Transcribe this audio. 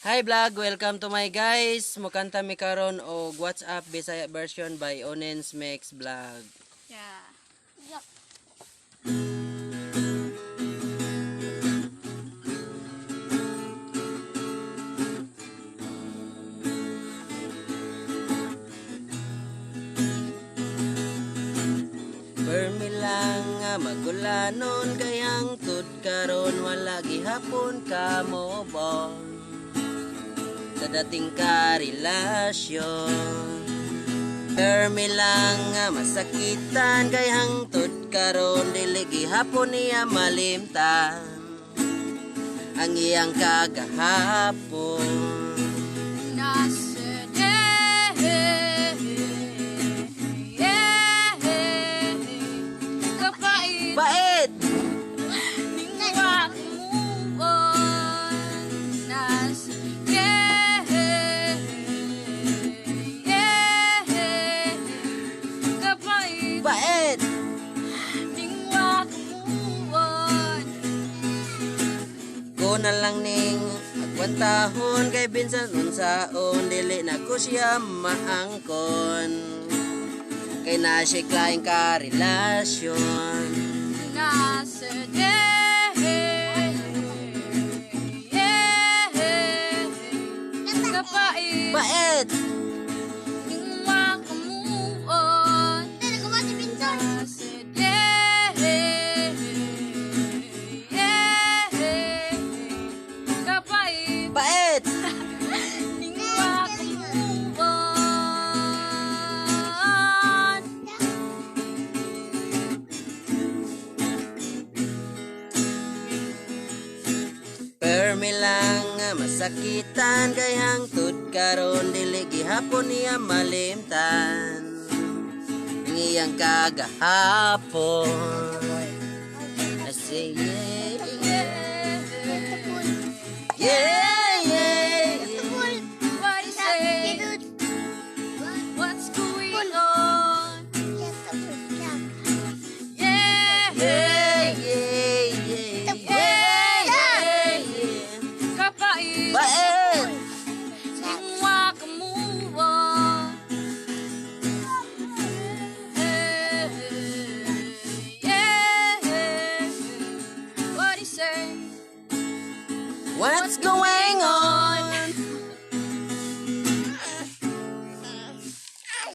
Hi vlog, welcome to my guys. Mukanta mi karon og WhatsApp Bisaya version by Onens Mix Vlog. Yeah. Yup. Permi lang nga magulanon kayang tud karon wala gihapon ka mo bon. Sa dating karelasyon permi lang nga masakitan kayang tud karon dili gihapon niya malimtan ang iyang kagahapon. Nasa kapait Bait! ningwa kumuon. Nasa kapait Bait! ningwa kumuon. Ko na lang ning agwantahon kay binsan unsaon dili na ko siya maangkon kay na siya klaing karelasyon. Nasa kapait Bait! ningwa kumuon. Dali ko ba si Vincent? Kapait Bait! ningwa kumuon. Permi lang nga masakitan kay hangtod karon dili gihapon niya malimtan ang iyang kagahapon. I say yeah, yeah, yeah, yeah. What is it? What's going on? Yeah, Yeah, yeah, yeah, yeah, yeah, yeah. kapait Bait! ningwa kumuon.